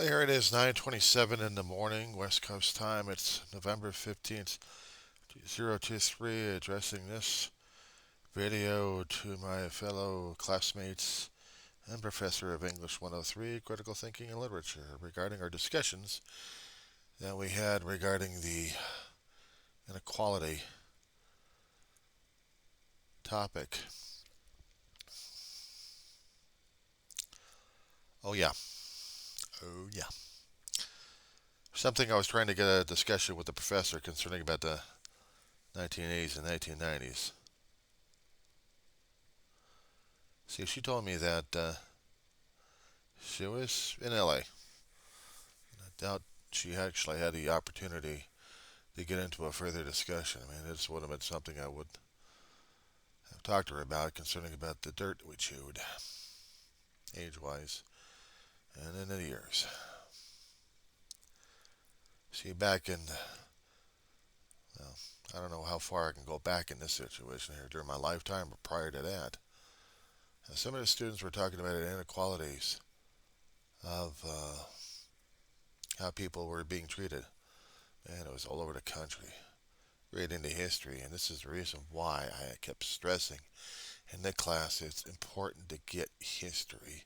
Well, here it is, 9:27 in the morning, West Coast time. It's November 15th, 2023, addressing this video to my fellow classmates and professor of English 103, Critical Thinking and Literature, regarding our discussions that we had regarding the inequality topic. Oh, yeah. Oh, yeah. Something I was trying to get a discussion with the professor concerning about the 1980s and 1990s. See, she told me that she was in LA. I doubt she actually had the opportunity to get into a further discussion. I mean, this would have been something I would have talked to her about concerning about the dirt we chewed, age-wise, and in the years. See, back in, well, I don't know how far I can go back in this situation here during my lifetime, but prior to that, some of the students were talking about the inequalities of how people were being treated. And it was all over the country, reading the history, and this is the reason why I kept stressing in the class it's important to get history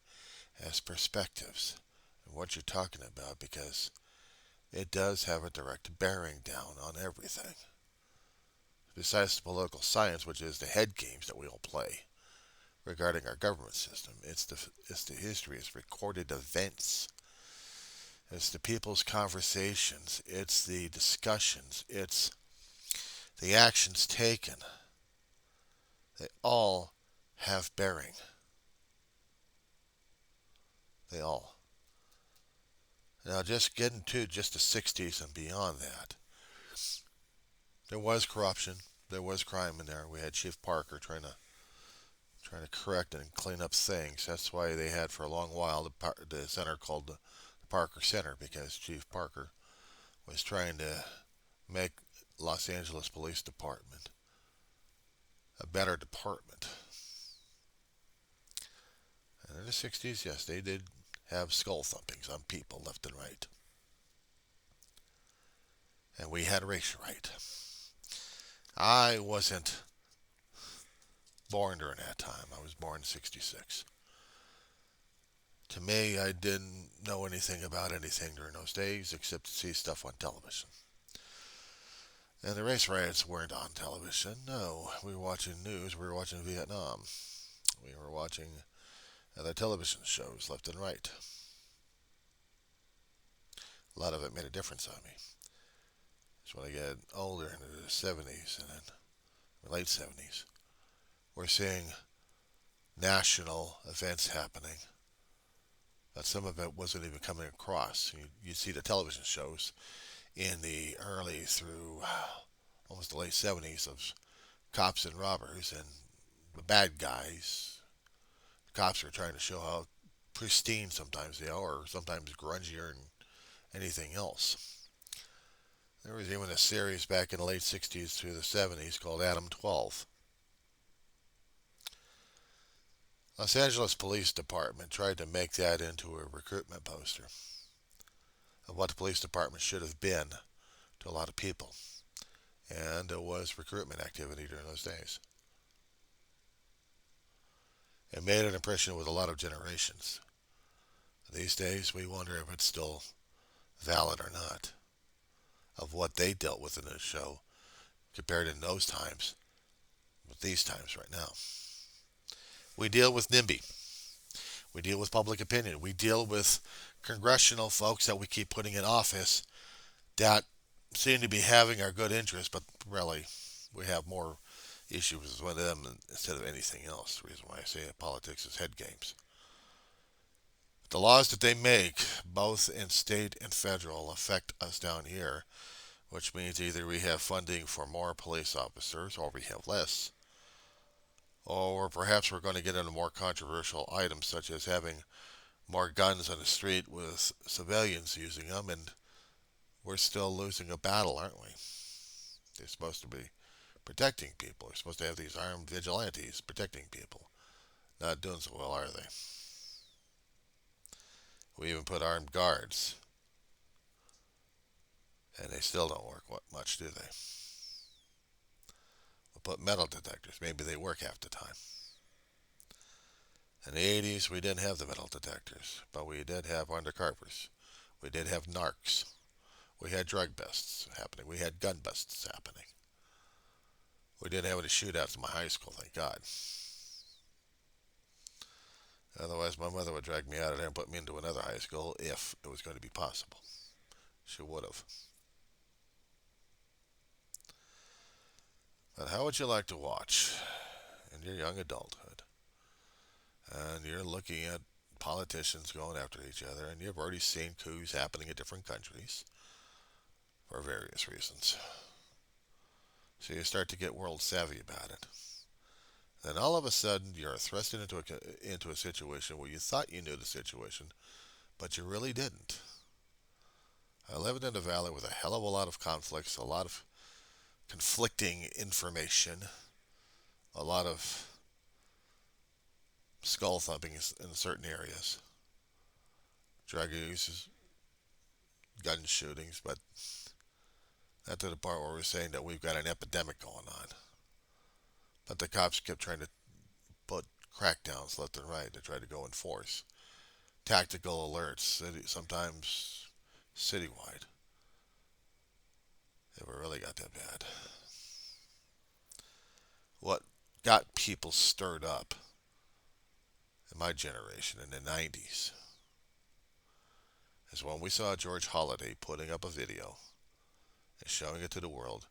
as perspectives and what you're talking about because it does have a direct bearing down on everything. Besides the political science, which is the head games that we all play regarding our government system, it's the history, it's recorded events, it's the people's conversations, it's the discussions, it's the actions taken. They all have bearing. They all. Now, just getting to just the 60s and beyond that, there was corruption, there was crime in there. We had Chief Parker trying to correct and clean up things. That's why they had for a long while the center called the Parker Center because Chief Parker was trying to make Los Angeles Police Department a better department. And in the 60s, yes, they did have skull thumpings on people left and right. And we had race right. I wasn't born during that time. I was born in 66. To me, I didn't know anything about anything during those days except to see stuff on television. And the race riots weren't on television. No, we were watching news. We were watching Vietnam. We were watching other television shows left and right. A lot of it made a difference on me. So when I get older into the 70s and then late 70s, we're seeing national events happening that some of it wasn't even coming across. You see the television shows in the early through almost the late 70s of cops and robbers and the bad guys. The cops are trying to show how pristine sometimes they are, or sometimes grungier than anything else. There was even a series back in the late 60s through the 70s called Adam 12. Los Angeles Police Department tried to make that into a recruitment poster of what the police department should have been to a lot of people. And it was recruitment activity during those days. It made an impression with a lot of generations. These days, we wonder if it's still valid or not, of what they dealt with in this show compared in those times with these times right now. We deal with NIMBY. We deal with public opinion. We deal with congressional folks that we keep putting in office that seem to be having our good interest, but really we have more issues with them instead of anything else. The reason why I say politics is head games. The laws that they make, both in state and federal, affect us down here, which means either we have funding for more police officers or we have less. Or perhaps we're going to get into more controversial items such as having more guns on the street with civilians using them, and we're still losing a battle, aren't we? They're supposed to be protecting people. They're supposed to have these armed vigilantes protecting people. Not doing so well, are they? We even put armed guards, and they still don't work much, do they? We put metal detectors. Maybe they work half the time. In the 80s, we didn't have the metal detectors, but we did have undercovers. We did have narcs. We had drug busts happening. We had gun busts happening. We didn't have any shootouts in my high school, thank God. Otherwise, my mother would drag me out of there and put me into another high school if it was going to be possible. She would have. But how would you like to watch in your young adulthood? And you're looking at politicians going after each other, and you've already seen coups happening in different countries for various reasons. So you start to get world savvy about it. Then all of a sudden, you're thrust into a situation where you thought you knew the situation, but you really didn't. I lived in a valley with a hell of a lot of conflicts, a lot of conflicting information, a lot of skull thumping in certain areas, drug use, gun shootings, but not to the part where we're saying that we've got an epidemic going on. But the cops kept trying to put crackdowns left and right. They tried to go in force. Tactical alerts, sometimes citywide. If it really got that bad. What got people stirred up in my generation in the 90s is when we saw George Holliday putting up a video and showing it to the world,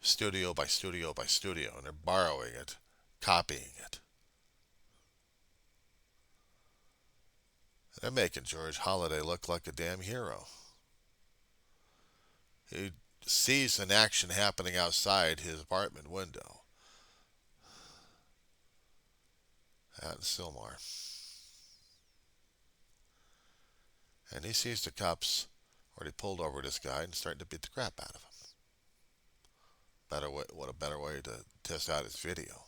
studio by studio by studio, and they're borrowing it, copying it. They're making George Holliday look like a damn hero. He sees an action happening outside his apartment window out in Sylmar. And he sees the cops already pulled over this guy and starting to beat the crap out of him. What a better way to test out his video.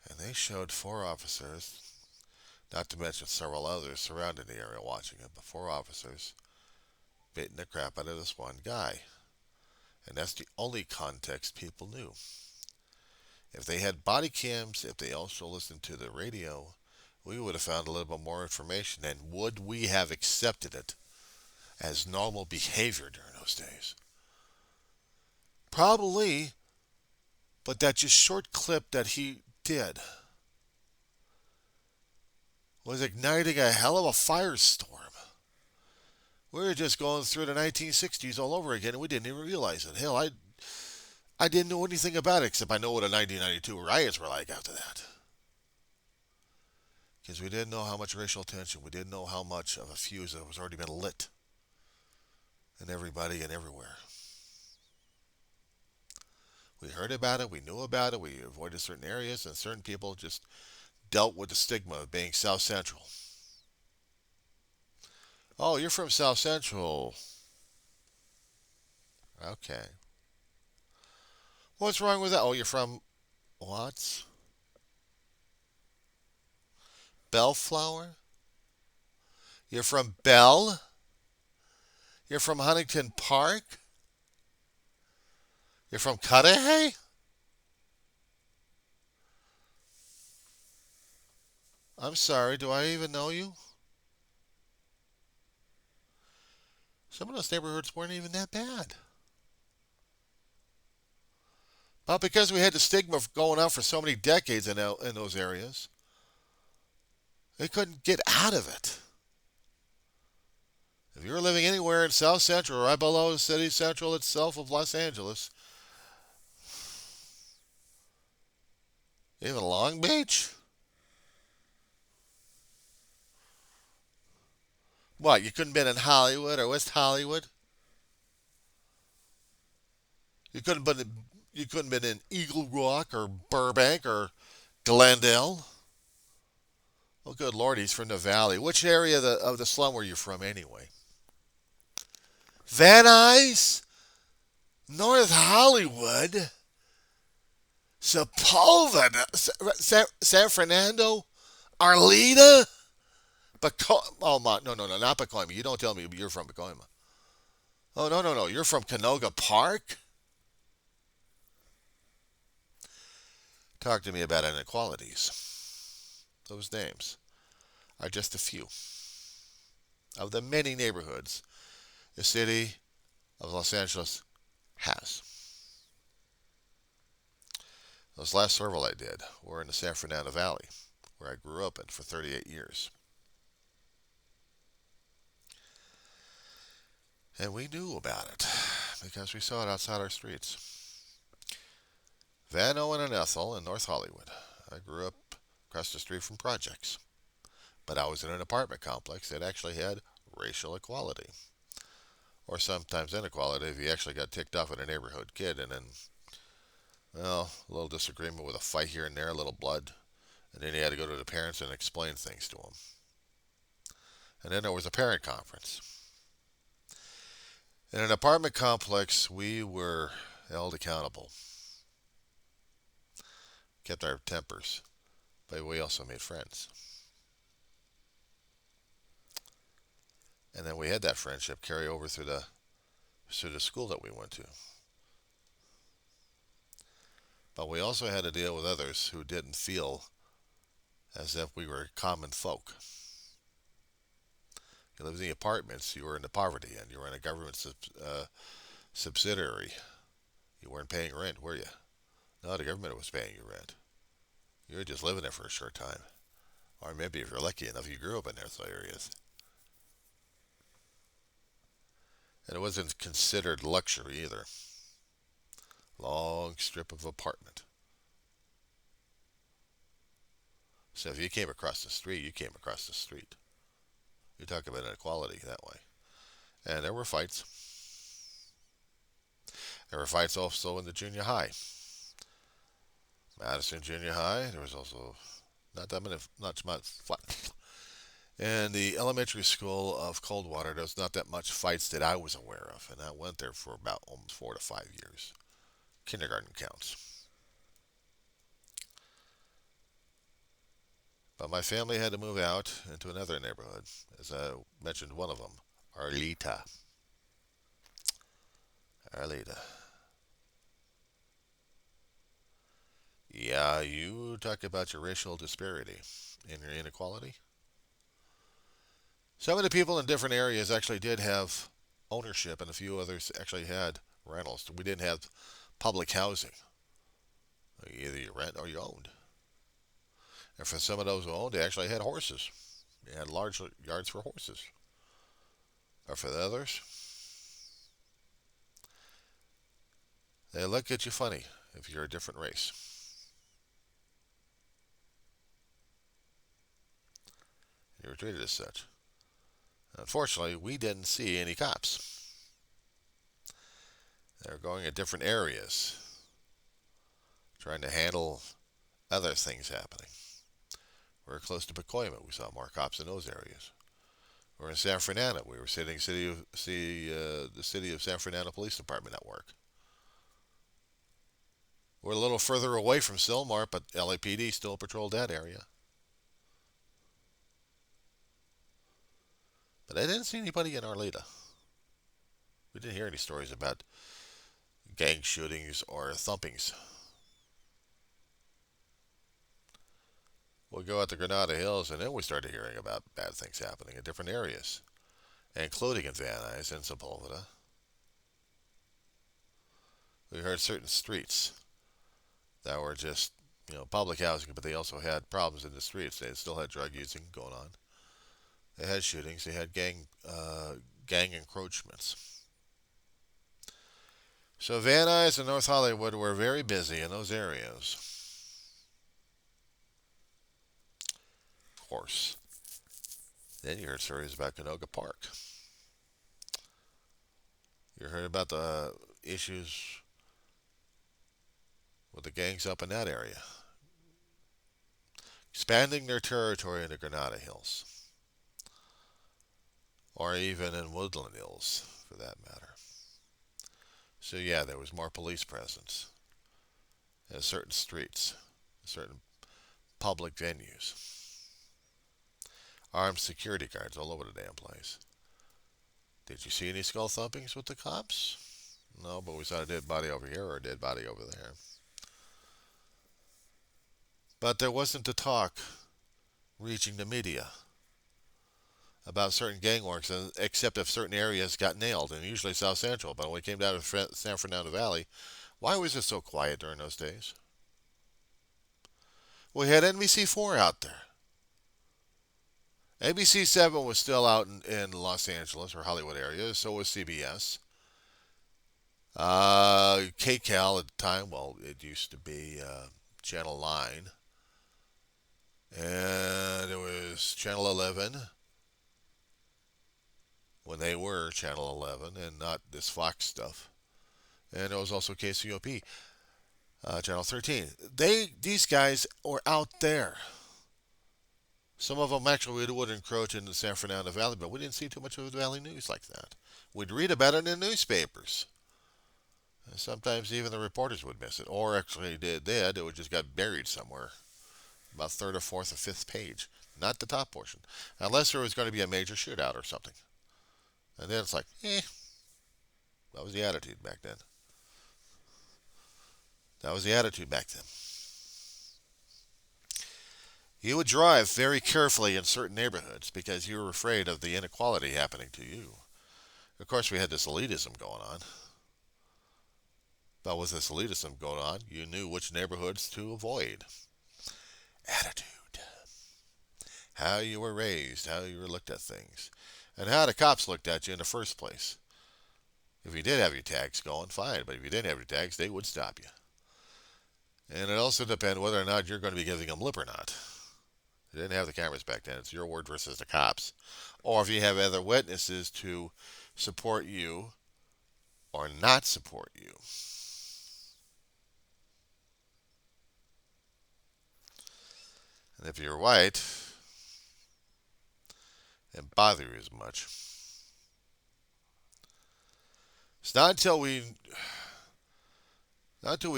And they showed 4 officers, not to mention several others surrounding the area watching it, but 4 officers beating the crap out of this one guy. And that's the only context people knew. If they had body cams, if they also listened to the radio, we would have found a little bit more information. And would we have accepted it as normal behavior during those days? Probably, but that just short clip that he did was igniting a hell of a firestorm. We were just going through the 1960s all over again, and we didn't even realize it. Hell, I didn't know anything about it, except I know what the 1992 riots were like after that. Because we didn't know how much racial tension, we didn't know how much of a fuse that was already been lit in everybody and everywhere. We heard about it, we knew about it, we avoided certain areas, and certain people just dealt with the stigma of being South Central. Oh, you're from South Central. Okay. What's wrong with that? Oh, you're from what? Bellflower? You're from Bell? You're from Huntington Park? You're from Cudahy? I'm sorry, do I even know you? Some of those neighborhoods weren't even that bad. But because we had the stigma going on for so many decades in those areas, they couldn't get out of it. If you were living anywhere in South Central, right below the city central itself of Los Angeles, even Long Beach, what, you couldn't have been in Hollywood or West Hollywood? You couldn't have been in Eagle Rock or Burbank or Glendale. Oh, good Lord, he's from the Valley. Which area of the slum were you from anyway? Van Nuys? North Hollywood? Sepulveda, San Fernando, Arleta, oh my, no, no, no, not Pacoima. You don't tell me you're from Pacoima. Oh no, no, no, you're from Canoga Park. Talk to me about inequalities. Those names are just a few of the many neighborhoods the city of Los Angeles has. Those last several I did were in the San Fernando Valley, where I grew up in for 38 years. And we knew about it because we saw it outside our streets. Van Owen and Ethel in North Hollywood. I grew up across the street from projects, but I was in an apartment complex that actually had racial equality. Or sometimes inequality if you actually got ticked off at a neighborhood kid and then, well, a little disagreement with a fight here and there, a little blood. And then you had to go to the parents and explain things to them. And then there was a parent conference. In an apartment complex, we were held accountable, kept our tempers, but we also made friends. And then we had that friendship carry over through the school that we went to. But we also had to deal with others who didn't feel as if we were common folk. You lived in the apartments, you were in the poverty and you were in a government subsidiary. You weren't paying rent, were you? No, the government was paying you rent. You were just living there for a short time. Or maybe if you're lucky enough, you grew up in those areas. And it wasn't considered luxury either. Long strip of apartment. So if you came across the street, you came across the street. You talk about inequality that way. And there were fights. There were fights also in the junior high. Madison Junior High, there was also not much fight. In the elementary school of Coldwater, there was not that much fights that I was aware of, and I went there for about almost 4 to 5 years. Kindergarten counts. But my family had to move out into another neighborhood, as I mentioned one of them, Arleta. Arleta. Yeah, you talk about your racial disparity and your inequality. Some of the people in different areas actually did have ownership, and a few others actually had rentals. We didn't have public housing. Either you rent or you owned. And for some of those who owned, they actually had horses. They had large yards for horses. But for the others, they look at you funny if you're a different race. You were treated as such. Unfortunately, we didn't see any cops. They were going in different areas, trying to handle other things happening. We were close to Pacoima. We saw more cops in those areas. We were in San Fernando. We were sitting the city of San Fernando Police Department at work. We're a little further away from Sylmar, but LAPD still patrolled that area. But I didn't see anybody in Arleta. We didn't hear any stories about gang shootings or thumpings. We go out to Granada Hills, and then we started hearing about bad things happening in different areas, including in Van Nuys and Sepulveda. We heard certain streets that were just, public housing, but they also had problems in the streets. They still had drug using going on. They had shootings. They had gang encroachments. So Van Nuys and North Hollywood were very busy in those areas. Of course. Then you heard stories about Canoga Park. You heard about the issues with the gangs up in that area, expanding their territory in the Granada Hills, or even in Woodland Hills, for that matter. So yeah, there was more police presence. in certain streets, certain public venues. Armed security guards all over the damn place. Did you see any skull thumpings with the cops? No, but we saw a dead body over here or a dead body over there. But there wasn't the talk reaching the media about certain gang wars, except if certain areas got nailed, and usually South Central. But when we came down to San Fernando Valley, why was it so quiet during those days? We had NBC4 out there. ABC7 was still out in Los Angeles or Hollywood area, so was CBS. KCAL at the time, well, it used to be Channel 9. And it was Channel 11 when they were Channel 11 and not this Fox stuff. And it was also KCOP, Channel 13. These guys were out there. Some of them actually would encroach into the San Fernando Valley, but we didn't see too much of the Valley news like that. We'd read about it in the newspapers. And sometimes even the reporters would miss it. Or actually did, it would just got buried somewhere. About third or fourth or fifth page. Not the top portion. Unless there was going to be a major shootout or something. And then it's like, that was the attitude back then. That was the attitude back then. You would drive very carefully in certain neighborhoods because you were afraid of the inequality happening to you. Of course, we had this elitism going on. But with this elitism going on, you knew which neighborhoods to avoid. Attitude. How you were raised, how you were looked at things, and how the cops looked at you in the first place. If you did have your tags going, fine, but if you didn't have your tags, they would stop you. And it also depends whether or not you're going to be giving them lip or not. They didn't have the cameras back then. It's your word versus the cops. Or if you have other witnesses to support you or not support you. And if you're white, it didn't bother you as much. It's not until we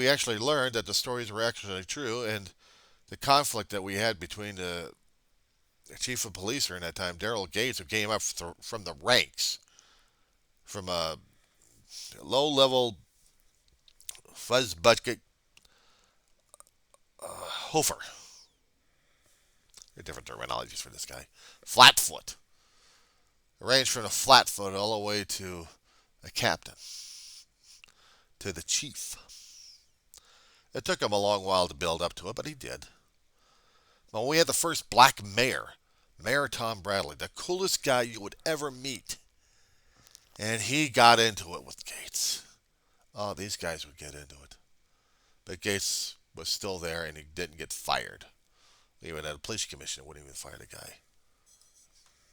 actually learned that the stories were actually true, and the conflict that we had between the chief of police during that time, Daryl Gates, who came up from the ranks, from a low-level fuzz bucket hofer. There are different terminologies for this guy. Flatfoot. Ranged from a flatfoot all the way to a captain, to the chief. It took him a long while to build up to it, but he did. Well, we had the first black mayor, Mayor Tom Bradley, the coolest guy you would ever meet. And he got into it with Gates. Oh, these guys would get into it. But Gates was still there and he didn't get fired. Even at a police commission, wouldn't even fire the guy.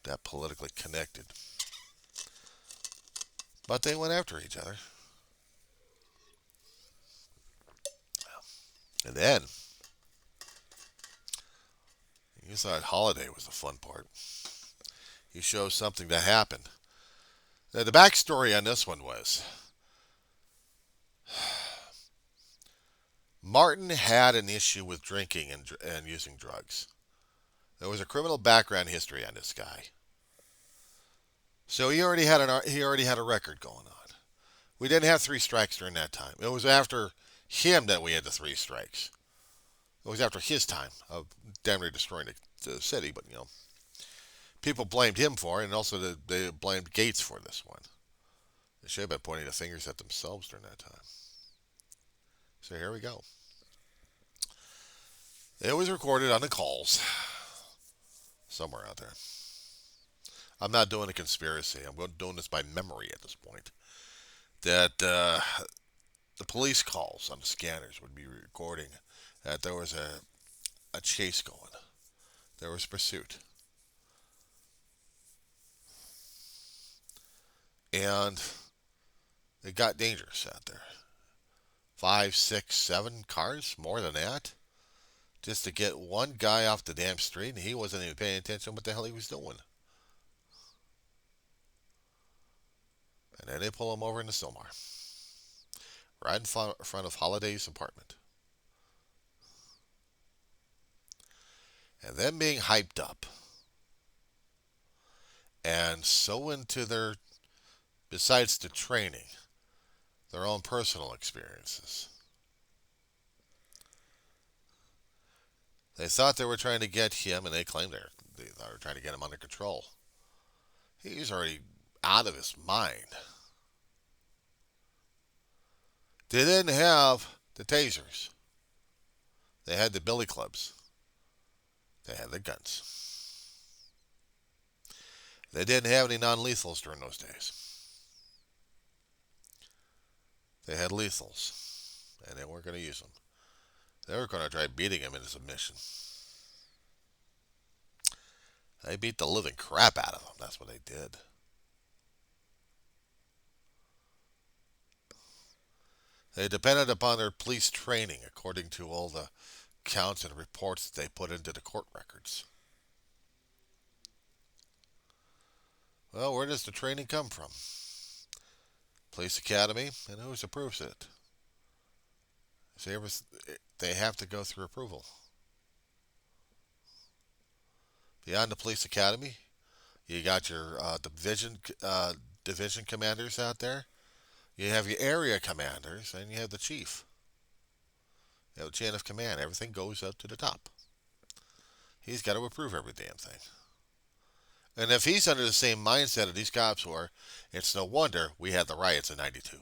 That politically connected. But they went after each other. And then, you thought Holiday was the fun part. He shows something that happened. Now, the backstory on this one was Martin had an issue with drinking and using drugs. There was a criminal background history on this guy. So he already had a record going on. We didn't have 3 strikes during that time. It was after him that we had the 3 strikes. It was after his time of damn near destroying the city, but people blamed him for it, and also they blamed Gates for this one. They should have been pointing the fingers at themselves during that time. So here we go. It was recorded on the calls somewhere out there. I'm not doing a conspiracy. I'm doing this by memory at this point. That the police calls on the scanners would be recording that there was a chase going. There was pursuit. And it got dangerous out there. 5, 6, 7 cars, more than that, just to get one guy off the damn street, and he wasn't even paying attention to what the hell he was doing. And then they pull him over in the Stillmar, right in front of Holiday's apartment. and them being hyped up and so into their, besides the training, their own personal experiences. They thought they were trying to get him, and they claimed they were trying to get him under control. He's already out of his mind. They didn't have the tasers. They had the billy clubs. They had the guns. They didn't have any non-lethals during those days. They had lethals, and they weren't going to use them. They were going to try beating him into submission. They beat the living crap out of him. That's what they did. They depended upon their police training, according to all the counts and reports that they put into the court records. Well, where does the training come from? Police Academy, and who approves it? See, they have to go through approval. Beyond the Police Academy, you got your division commanders out there. You have your area commanders, and you have the chief. You have the chain of command. Everything goes up to the top. He's got to approve every damn thing. And if he's under the same mindset that these cops were, it's no wonder we had the riots in '92.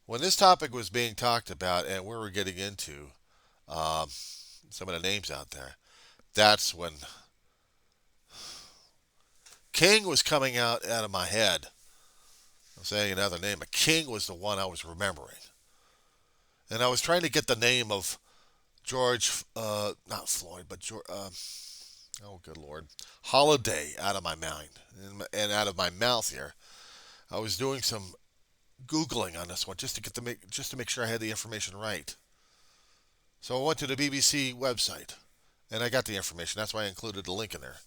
When this topic was being talked about and we were getting into some of the names out there, that's when King was coming out of my head. I'm saying another name, but King was the one I was remembering. And I was trying to get the name of George, not Floyd, but George, oh good Lord, Holiday out of my mind and out of my mouth here. I was doing some Googling on this one just to make sure I had the information right. So I went to the BBC website and I got the information. That's why I included the link in there.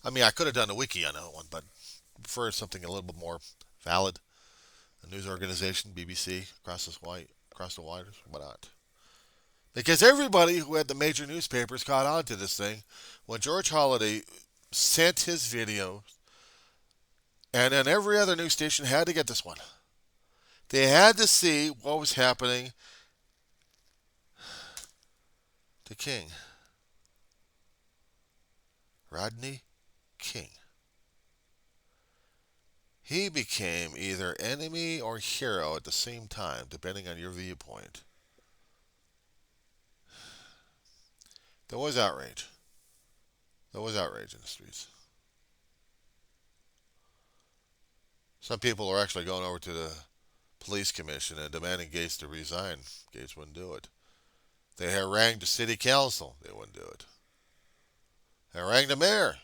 I mean, I could have done a wiki on that one, but I prefer something a little bit more valid. A news organization, BBC, across the wires, whatnot. Because everybody who had the major newspapers caught on to this thing when George Holiday sent his video, and then every other news station had to get this one. They had to see what was happening to King. Rodney King. He became either enemy or hero at the same time, depending on your viewpoint. There was outrage. There was outrage in the streets. Some people are actually going over to the police commission and demanding Gates to resign. Gates wouldn't do it. They harangued the city council. They wouldn't do it. Harangued the mayor.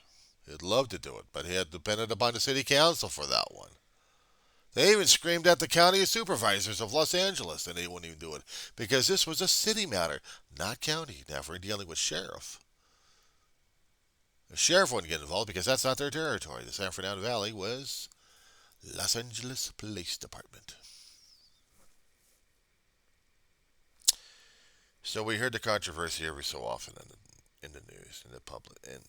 He'd love to do it, but he had depended upon the city council for that one. They even screamed at the county supervisors of Los Angeles, and they wouldn't even do it because this was a city matter, not county. Now, if we're dealing with sheriff, the sheriff wouldn't get involved because that's not their territory. The San Fernando Valley was Los Angeles Police Department. So we heard the controversy every so often in the news, in the public, and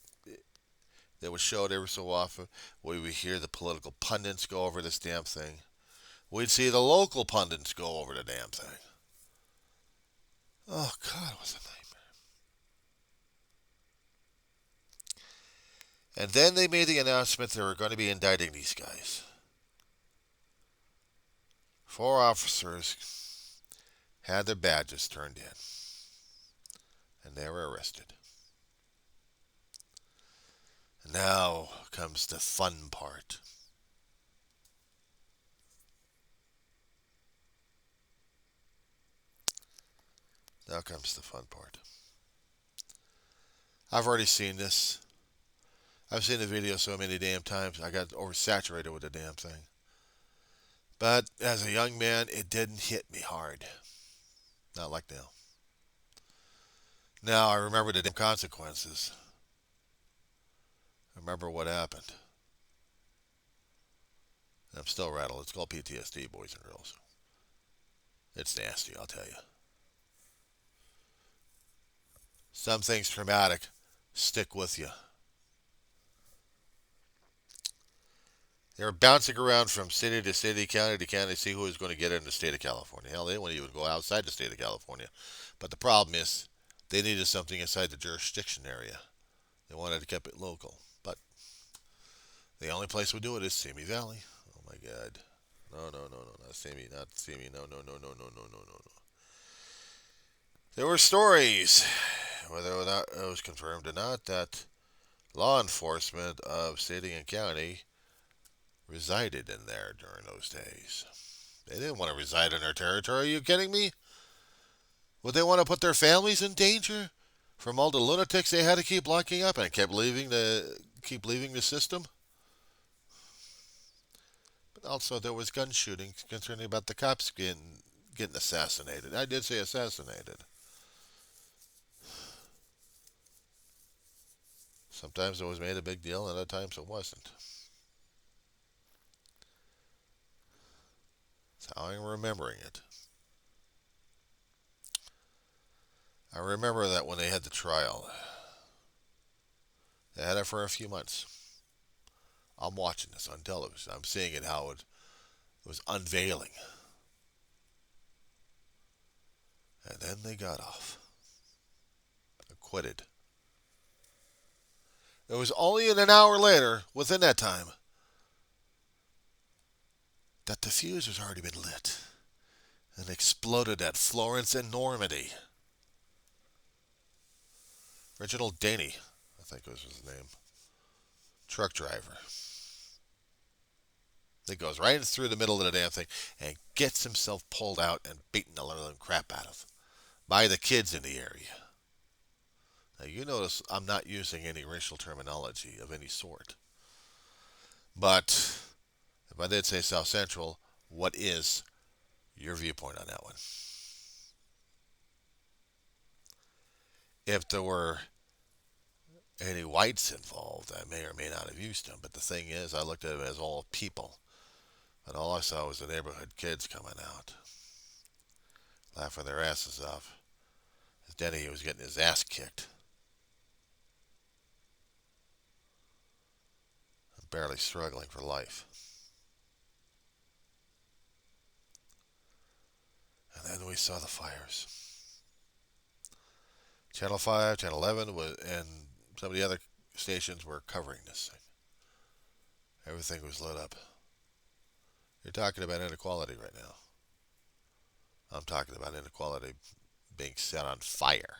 that was showed every so often. We would hear the political pundits go over this damn thing. We'd see the local pundits go over the damn thing. Oh, God, it was a nightmare. And then they made the announcement they were going to be indicting these guys. 4 officers had their badges turned in, and they were arrested. Now comes the fun part. Now comes the fun part. I've already seen this. I've seen the video so many damn times, I got oversaturated with the damn thing. But as a young man, it didn't hit me hard. Not like now. Now I remember the damn consequences. I remember what happened. I'm still rattled. It's called PTSD, boys and girls. It's nasty, I'll tell you. Some things traumatic stick with you. They were bouncing around from city to city, county to county to see who was going to get in the state of California. Hell, they wouldn't even go outside the state of California. But the problem is, they needed something inside the jurisdiction area. They wanted to keep it local. But the only place we do it is Simi Valley. Oh my God. No, no, no, no, not Simi, not Simi. No, no, no, no, no, no, no, no, no. There were stories, whether or not it was confirmed or not, that law enforcement of city and county resided in there during those days. They didn't want to reside in their territory. Are you kidding me? Would they want to put their families in danger from all the lunatics they had to keep locking up and keep leaving the system? But also there was gun shootings concerning about the cops getting assassinated. I did say assassinated. Sometimes it was made a big deal, and other times it wasn't. That's how I'm remembering it. I remember that when they had the trial, they had it for a few months. I'm watching this on television. I'm seeing it how it was unveiling. And then they got off. Acquitted. It was only an hour later, within that time, that the fuse has already been lit and exploded at Florence and Normandy. Reginald Daney, I think was his name, truck driver. He goes right through the middle of the damn thing and gets himself pulled out and beaten the living crap out of by the kids in the area. Now you notice I'm not using any racial terminology of any sort. But if I did say South Central, what is your viewpoint on that one? If there were any whites involved, I may or may not have used them. But the thing is, I looked at them as all people. And all I saw was the neighborhood kids coming out, laughing their asses off. As Denny was getting his ass kicked. Barely struggling for life. And then we saw the fires. Channel 5, Channel 11, and some of the other stations were covering this thing. Everything was lit up. You're talking about inequality right now. I'm talking about inequality being set on fire.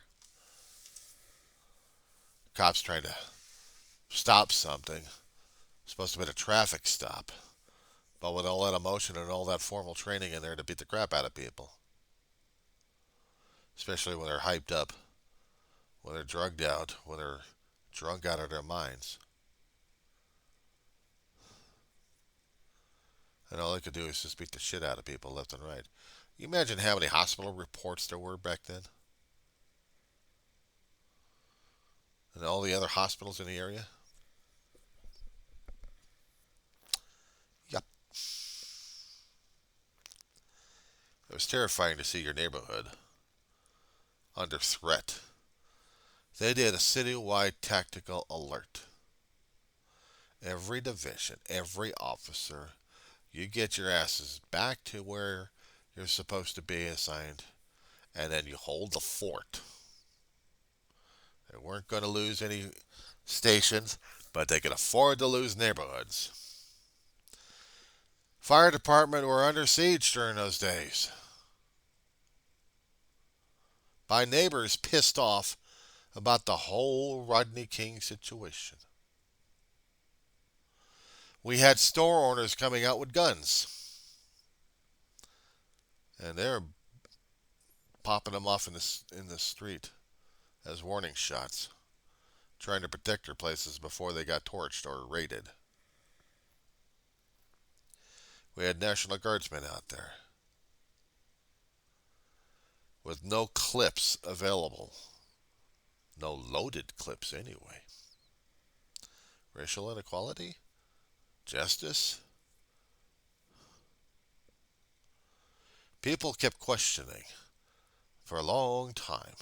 Cops trying to stop something. Supposed to be a traffic stop. But with all that emotion and all that formal training in there to beat the crap out of people. Especially when they're hyped up. When they're drugged out. When they're drunk out of their minds. And all they could do is just beat the shit out of people left and right. You imagine how many hospital reports there were back then? And all the other hospitals in the area? Yep. It was terrifying to see your neighborhood under threat. They did a citywide tactical alert. Every division, every officer, you get your asses back to where you're supposed to be assigned, and then you hold the fort. They weren't going to lose any stations, but they could afford to lose neighborhoods. Fire department were under siege during those days by neighbors pissed off about the whole Rodney King situation. We had store owners coming out with guns, and they're popping them off in the street as warning shots, trying to protect their places before they got torched or raided. We had National Guardsmen out there with no clips available. No loaded clips anyway. Racial inequality? Justice? People kept questioning for a long time.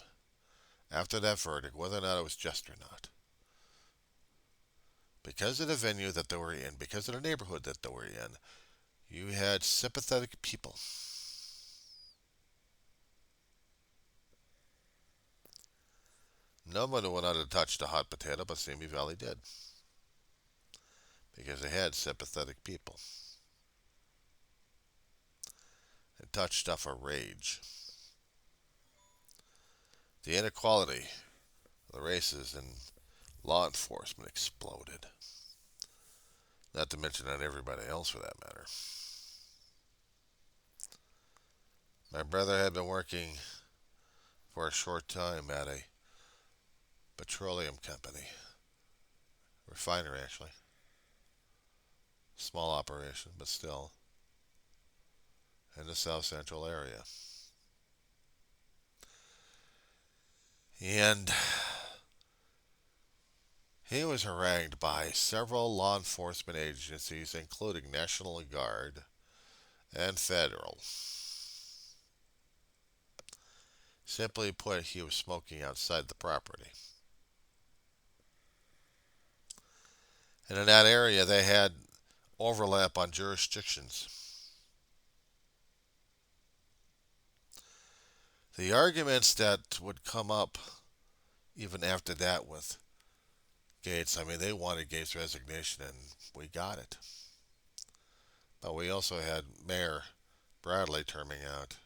after that verdict, whether or not it was just or not. Because of the venue that they were in, because of the neighborhood that they were in, you had sympathetic people. Nobody wanted to touch the hot potato, but Simi Valley did. Because they had sympathetic people. It touched stuff of rage. The inequality of the races in law enforcement exploded. Not to mention on everybody else for that matter. My brother had been working for a short time at a petroleum company, refinery actually. Small operation, but still in the south central area. And he was harangued by several law enforcement agencies, including National Guard and federal. Simply put, he was smoking outside the property. And in that area, they had overlap on jurisdictions. The arguments that would come up even after that with Gates, I mean, they wanted Gates' resignation, and we got it. But we also had Mayor Bradley terming out.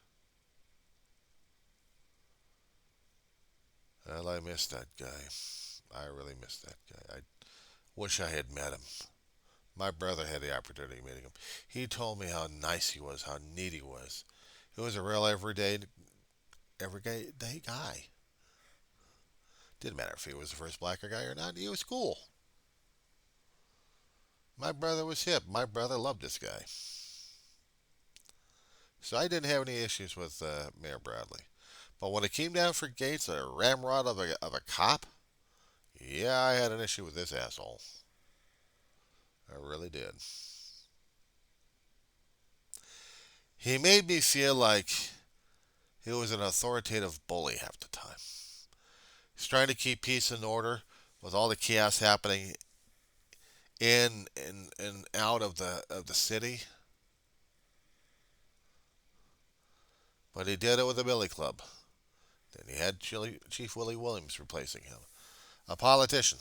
Well, I miss that guy. I really miss that guy. I wish I had met him. My brother had the opportunity of meeting him. He told me how nice he was, how neat he was. He was a real everyday guy. Didn't matter if he was the first blacker guy or not. He was cool. My brother was hip. My brother loved this guy. So I didn't have any issues with Mayor Bradley. But when it came down for Gates, a ramrod of a cop, yeah, I had an issue with this asshole. I really did. He made me feel like he was an authoritative bully half the time. He's trying to keep peace and order with all the chaos happening in and out of the city. But he did it with a billy club. Then he had Chief Willie Williams replacing him. A politician.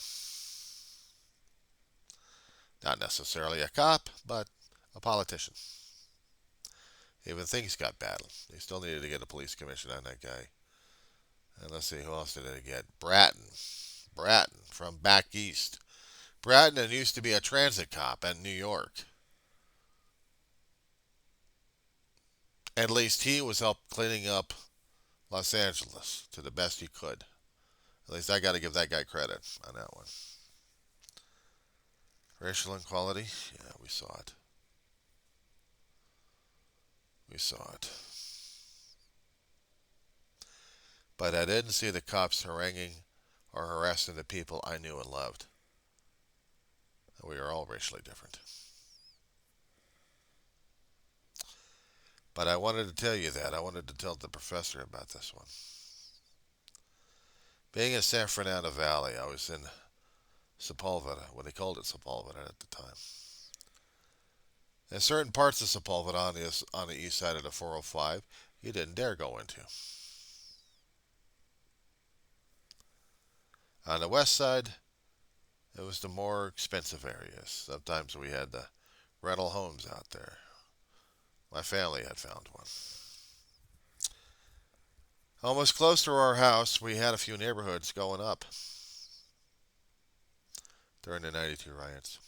Not necessarily a cop, but a politician. Even things got battled. They still needed to get a police commission on that guy. And let's see, who else did they get? Bratton. Bratton from back east. Bratton used to be a transit cop in New York. At least he was help cleaning up Los Angeles to the best he could. At least I got to give that guy credit on that one. Racial inequality? Yeah, we saw it. We saw it. But I didn't see the cops haranguing or harassing the people I knew and loved. We are all racially different. But I wanted to tell you that. I wanted to tell the professor about this one. Being in San Fernando Valley, I was in Sepulveda, when they called it Sepulveda at the time. In certain parts of Sepulveda on the east side of the 405, you didn't dare go into. On the west side, it was the more expensive areas. Sometimes we had the rental homes out there. My family had found one. Almost close to our house, we had a few neighborhoods going up during the 92 riots.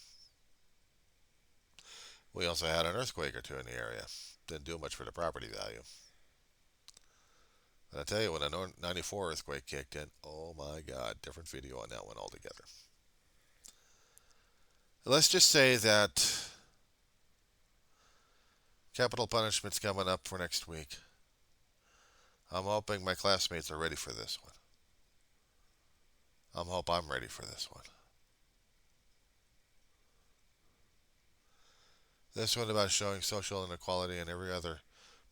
We also had an earthquake or two in the area. Didn't do much for the property value. But I tell you, when the 94 earthquake kicked in, oh my God, different video on that one altogether. Let's just say that capital punishment's coming up for next week. I'm hoping my classmates are ready for this one. I'm ready for this one. This one about showing social inequality and every other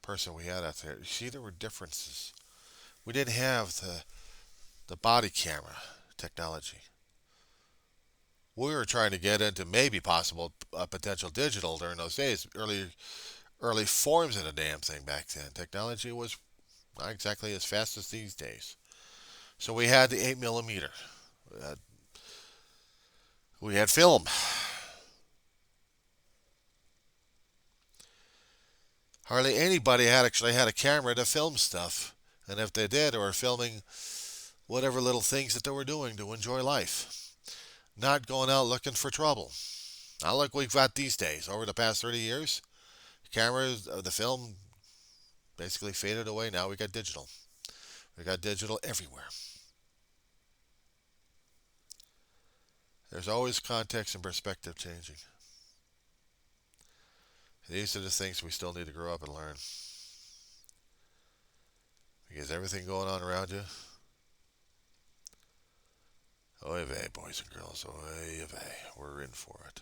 person we had out there. You see, there were differences. We didn't have the body camera technology. We were trying to get into maybe possible potential digital during those days. Early forms of the damn thing back then. Technology was not exactly as fast as these days. So we had the 8 millimeter. We had film. Hardly anybody had actually had a camera to film stuff. And if they did, they were filming whatever little things that they were doing to enjoy life. Not going out looking for trouble. Not like we've got these days. Over the past 30 years, cameras, the film basically faded away. Now we got digital. We got digital everywhere. There's always context and perspective changing. These are the things we still need to grow up and learn. Because everything going on around you, oy vey, boys and girls, oy vey, we're in for it.